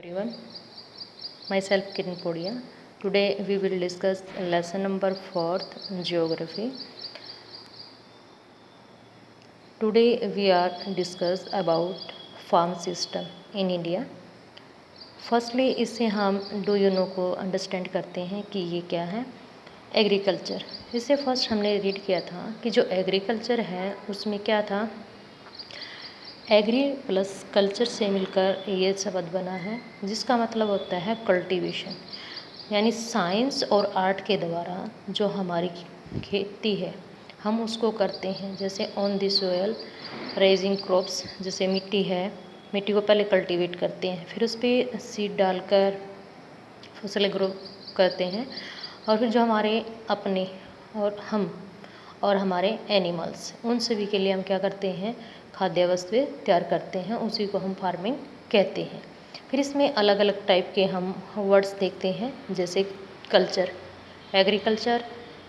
Everyone, myself Kiran Podia. Today we will discuss lesson number 4th, Geography. Today we are discuss about farm system in India. Firstly इससे हम do you know को understand करते हैं कि ये क्या है। एग्रीकल्चर, इससे फर्स्ट हमने रीड किया था कि जो एग्रीकल्चर है उसमें क्या था, एग्री प्लस कल्चर से मिलकर ये शब्द बना है, जिसका मतलब होता है कल्टीवेशन, यानी साइंस और आर्ट के द्वारा जो हमारी खेती है हम उसको करते हैं। जैसे on the soil raising crops, जैसे मिट्टी है, मिट्टी को पहले कल्टीवेट करते हैं, फिर उस पर सीड डालकर फसलें ग्रो करते हैं, और फिर जो हमारे अपने और हमारे एनिमल्स, उन सभी के लिए हम क्या करते हैं, खाद्य वस्तुएं तैयार करते हैं, उसी को हम फार्मिंग कहते हैं। फिर इसमें अलग अलग टाइप के हम वर्ड्स देखते हैं, जैसे culture, agriculture,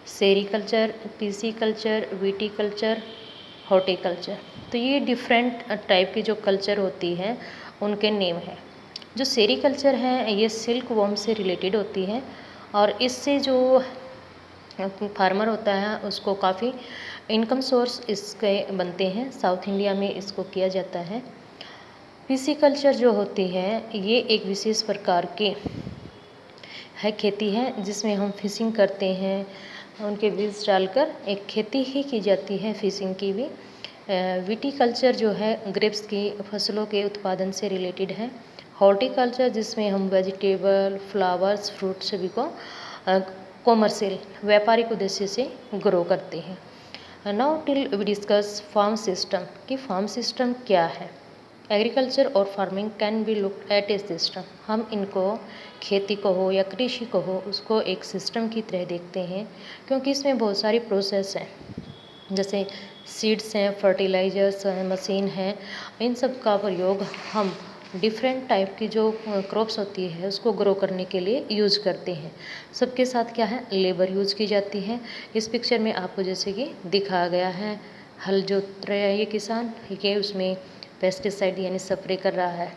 sericulture, pisciculture, viticulture, horticulture. तो ये डिफरेंट टाइप की जो कल्चर होती है उनके नेम है। जो सेरीकल्चर है ये सिल्क वॉर्म से रिलेटेड होती है, और इससे जो फार्मर होता है उसको काफ़ी इनकम सोर्स इसके बनते हैं। साउथ इंडिया में इसको किया जाता है। पिसिकल्चर जो होती है ये एक विशेष प्रकार की है खेती है, जिसमें हम फिशिंग करते हैं, उनके बीज डालकर एक खेती ही की जाती है, फिशिंग की भी। विटीकल्चर जो है ग्रेप्स की फसलों के उत्पादन से रिलेटेड है। हॉर्टिकल्चर जिसमें हम वेजिटेबल, फ्लावर्स, फ्रूट सभी को कॉमर्शियल व्यापारिक उद्देश्य से ग्रो करते हैं। Now till we discuss farm system, कि फार्म सिस्टम क्या है। एग्रीकल्चर और farming can be look at a system, हम इनको खेती को हो या कृषि को हो उसको एक सिस्टम की तरह देखते हैं, क्योंकि इसमें बहुत सारी प्रोसेस हैं, जैसे सीड्स हैं, फर्टिलाइजर्स हैं, मशीन हैं, इन सब का प्रयोग हम डिफरेंट टाइप की जो क्रॉप्स होती है उसको ग्रो करने के लिए यूज करते हैं। सबके साथ क्या है, लेबर यूज की जाती है। इस पिक्चर में आपको जैसे कि दिखाया गया है, हल जोत रहा है ये किसान, ठीक है, उसमें पेस्टिसाइड यानी स्प्रे कर रहा है।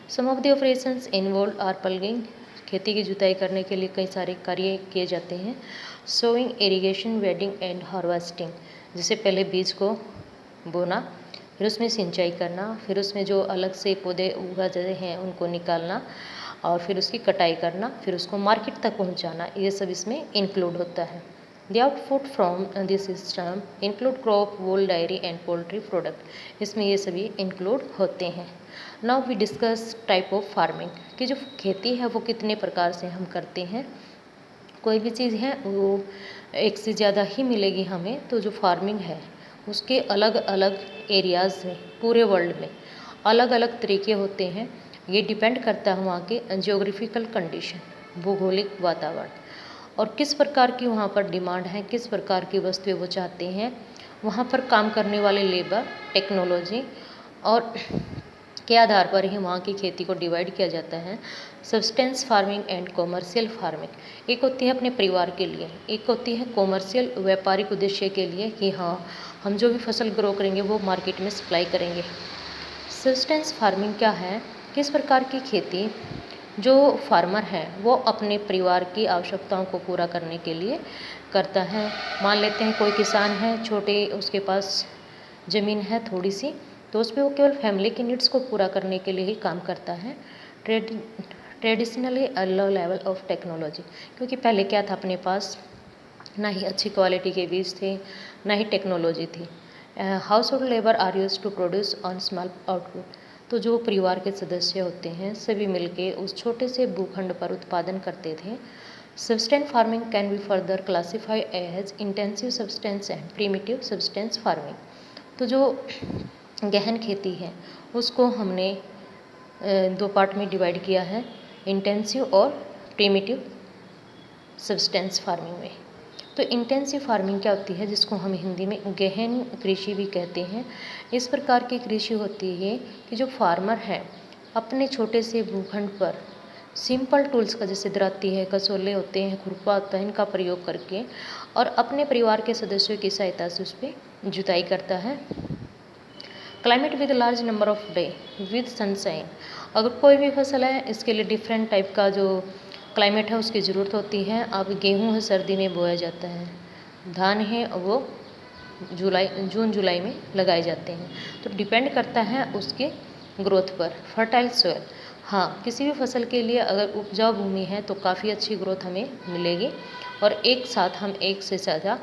Some of the operations involve are plugging, खेती की जुताई करने के लिए कई सारे कार्य किए जाते हैं। Sowing, irrigation, weeding and harvesting, जिसे पहले बीज को बोना, फिर उसमें सिंचाई करना, फिर उसमें जो अलग से पौधे उगा जाते हैं उनको निकालना, और फिर उसकी कटाई करना, फिर उसको मार्केट तक पहुंचाना, ये सब इसमें इंक्लूड होता है। The output from this system include crop, wool, dairy and poultry product, इसमें ये सभी इंक्लूड होते हैं। Now we discuss type of farming, कि जो खेती है वो कितने प्रकार से हम करते हैं। कोई भी चीज़ है वो एक से ज़्यादा ही मिलेगी हमें, तो जो फार्मिंग है उसके अलग अलग एरियाज़ में पूरे वर्ल्ड में अलग अलग तरीके होते हैं। ये डिपेंड करता है वहाँ के जियोग्राफिकल कंडीशन, भौगोलिक वातावरण, और किस प्रकार की वहाँ पर डिमांड है, किस प्रकार की वस्तुएं वो चाहते हैं, वहाँ पर काम करने वाले लेबर, टेक्नोलॉजी, और के आधार पर ही वहाँ की खेती को डिवाइड किया जाता है। Substance farming and commercial farming, एक होती है अपने परिवार के लिए, एक होती है कॉमर्शियल व्यापारिक उद्देश्य के लिए, कि हाँ हम जो भी फसल ग्रो करेंगे वो मार्केट में सप्लाई करेंगे। सब्सटेंस फार्मिंग क्या है, किस प्रकार की खेती जो फार्मर है वो अपने परिवार की आवश्यकताओं को पूरा करने के लिए करता है। मान लेते हैं कोई किसान है, छोटे उसके पास ज़मीन है थोड़ी सी, तो उस पर वो केवल फैमिली की नीड्स को पूरा करने के लिए ही काम करता है। Traditionally low level of technology, क्योंकि पहले क्या था, अपने पास ना ही अच्छी क्वालिटी के बीज थे, ना ही टेक्नोलॉजी थी। Household labour are use to produce on small output, तो जो परिवार के सदस्य होते हैं सभी मिलके उस छोटे से भूखंड पर उत्पादन करते थे। Substance farming can be further classify as intensive substance and primitive substance farming, तो जो गहन खेती है उसको हमने दो पार्ट में डिवाइड किया है, इंटेंसिव और प्रीमिटिव सब्सटेंस फार्मिंग में। तो इंटेंसिव फार्मिंग क्या होती है, जिसको हम हिंदी में गहन कृषि भी कहते हैं। इस प्रकार की कृषि होती है कि जो फार्मर है अपने छोटे से भूखंड पर सिंपल टूल्स का, जैसे दराती है, कसोले होते हैं, खुरपा होता है, इनका प्रयोग करके और अपने परिवार के सदस्यों की सहायता से उस पर जुताई करता है। Climate with large number of day with sunshine, अगर कोई भी फसल है इसके लिए डिफरेंट टाइप का जो क्लाइमेट है उसकी ज़रूरत होती है। अब गेहूँ है सर्दी में बोया जाता है, धान है वो जून जुलाई में लगाए जाते हैं। तो डिपेंड करता है उसके ग्रोथ पर। फर्टाइल सॉइल, हाँ किसी भी फसल के लिए अगर उपजाऊ भूमि है तो काफ़ी अच्छी ग्रोथ हमें मिलेगी और एक साथ हम एक से ज़्यादा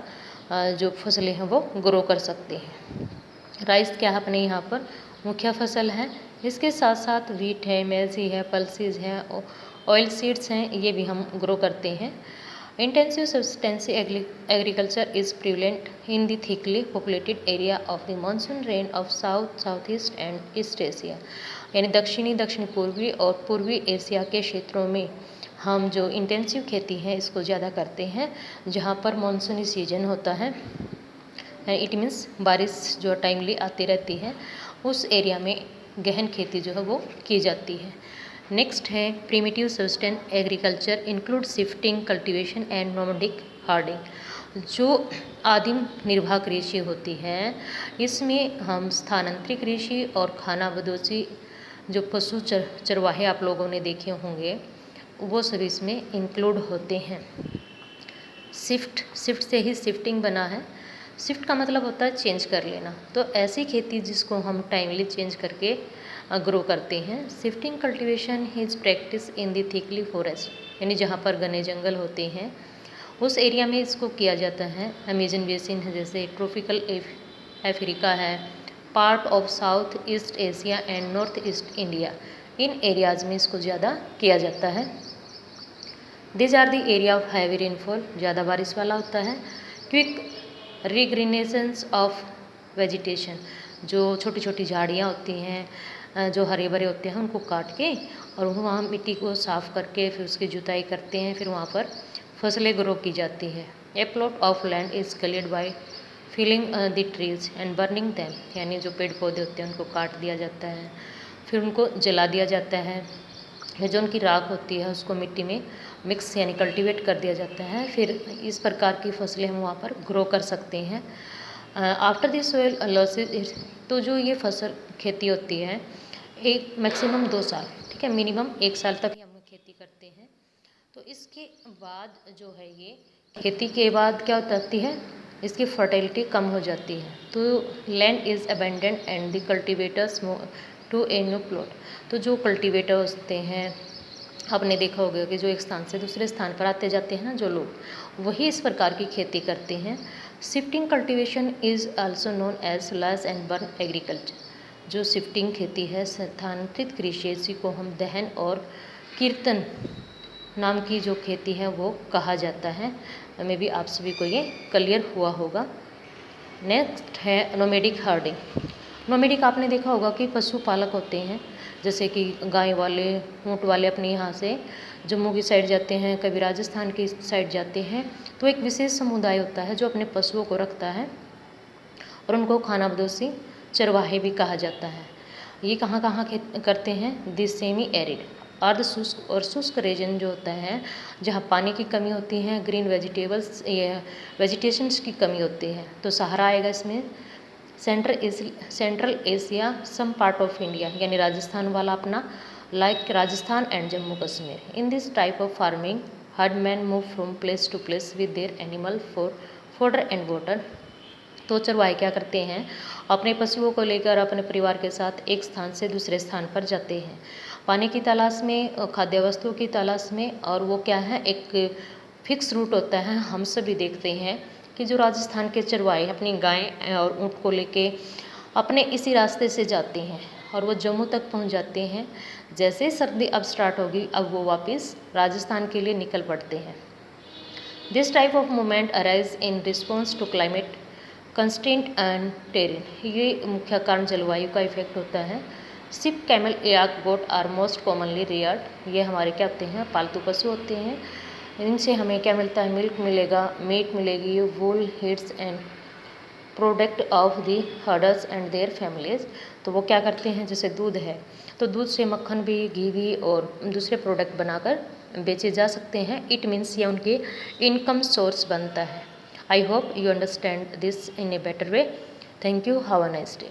जो फसलें हैं वो ग्रो कर सकते हैं। राइस क्या है अपने यहाँ पर मुख्य फसल है। इसके साथ साथ व्हीट है, मेजी है, पल्सीज है, ऑयल सीड्स हैं, ये भी हम ग्रो करते हैं। Intensive subsistence agriculture is prevalent in the thickly populated area of the monsoon rain of south east and east Asia, यानी दक्षिण पूर्वी और पूर्वी एशिया के क्षेत्रों में हम जो इंटेंसिव खेती है इसको ज़्यादा करते हैं, जहाँ पर मानसूनी सीजन होता है। इट मीन्स बारिश जो टाइमली आती रहती है, उस एरिया में गहन खेती जो है वो की जाती है। नेक्स्ट है primitive sustain agriculture include shifting cultivation and nomadic herding. जो आदिम निर्वाह कृषि होती है इसमें हम स्थानांतरित कृषि और खानाबदोशी जो पशु चरवाहे आप लोगों ने देखे होंगे वो सभी इसमें इंक्लूड होते हैं। शिफ्ट से ही शिफ्टिंग बना है। शिफ्ट का मतलब होता है चेंज कर लेना, तो ऐसी खेती जिसको हम टाइमली चेंज करके ग्रो करते हैं। Shifting cultivation is practice in the thickly forest, यानी जहाँ पर घने जंगल होते हैं उस एरिया में इसको किया जाता है। अमेजन बेसिन है, जैसे ट्रॉपिकल अफ्रीका है, part of south east Asia and north east India, इन एरियाज़ में इसको ज़्यादा किया जाता है। This are the area of heavy rainfall, ज़्यादा बारिश वाला होता है। क्विक रिग्रीनेसेंस ऑफ वेजिटेशन, जो छोटी छोटी झाड़ियाँ होती हैं जो हरे भरे होते हैं उनको काट के और वहाँ मिट्टी को साफ़ करके फिर उसकी जुताई करते हैं, फिर वहाँ पर फसलें ग्रो की जाती है। A plot of land is cleared by filling the trees and burning them, यानी जो पेड़ पौधे होते हैं उनको काट दिया जाता है, फिर उनको जला दिया जाता है। फिर जो उनकी राख होती है उसको मिट्टी में मिक्स यानी कल्टीवेट कर दिया जाता है, फिर इस प्रकार की फसलें हम वहाँ पर ग्रो कर सकते हैं। आफ्टर दिस सोइल लॉसेज, तो जो ये फसल खेती होती है एक मैक्सिमम 2 साल, ठीक है, मिनिमम 1 साल तक ही हम खेती करते हैं। तो इसके बाद जो है ये खेती के बाद क्या होती है, इसकी फर्टिलिटी कम हो जाती है, तो land is abandoned and the cultivators move to a new plot. तो जो कल्टिवेटर होते हैं, आपने देखा होगा कि जो एक स्थान से दूसरे स्थान पर आते जाते हैं ना जो लोग, वही इस प्रकार की खेती करते हैं। Shifting cultivation is also known as slash and burn agriculture. जो शिफ्टिंग खेती है, स्थानांतरित कृषि, इसी को हम दहन और कीर्तन नाम की जो खेती है वो कहा जाता है। मे भी आप सभी को ये क्लियर हुआ होगा। नेक्स्ट है नोमैडिक हार्डिंग। नोमैडिक आपने देखा होगा कि पशुपालक होते हैं, जैसे कि गाय वाले, ऊँट वाले अपने यहाँ से जम्मू की साइड जाते हैं, कभी राजस्थान की साइड जाते हैं, तो एक विशेष समुदाय होता है जो अपने पशुओं को रखता है और उनको खानाबदोशी चरवाहे भी कहा जाता है। ये कहाँ कहाँ करते हैं, दिस सेमी एरिड अर्ध शुष्क और शुष्क रीजन जो होता है जहाँ पानी की कमी होती है, ग्रीन वेजिटेबल्स वेजिटेशंस की कमी होती है, तो सहारा आएगा इसमें। Central Asia, some part of India, यानी राजस्थान वाला अपना, like Rajasthan and Jammu Kashmir. In this type of farming herdsman move from place to place with their animal for fodder and water. तो चरवाहे क्या करते हैं, अपने पशुओं को लेकर अपने परिवार के साथ एक स्थान से दूसरे स्थान पर जाते हैं, पानी की तलाश में, खाद्य वस्तुओं की तलाश में। और वो क्या है, एक फिक्स रूट होता है। हम सभी देखते हैं कि जो राजस्थान के चरवाहे अपनी गाय और ऊँट को लेके अपने इसी रास्ते से जाते हैं और वो जम्मू तक पहुंच जाते हैं। जैसे ही सर्दी अब स्टार्ट होगी, अब वो वापस राजस्थान के लिए निकल पड़ते हैं। This type of movement arise in response to climate constant and terrain. ये मुख्य कारण जलवायु का इफेक्ट होता है। Sheep, camel, yak, goat are most commonly reared. ये हमारे क्या होते हैं, पालतू पशु होते हैं। इनसे हमें क्या मिलता है, मिल्क मिलेगा, मीट मिलेगी, wool, hides and product of the herders and their families. तो वो क्या करते हैं, जैसे दूध है तो दूध से मक्खन भी, घी भी और दूसरे प्रोडक्ट बनाकर बेचे जा सकते हैं। इट मीन्स ये उनके इनकम सोर्स बनता है। I hope you understand this in a better way. Thank you, have a nice day.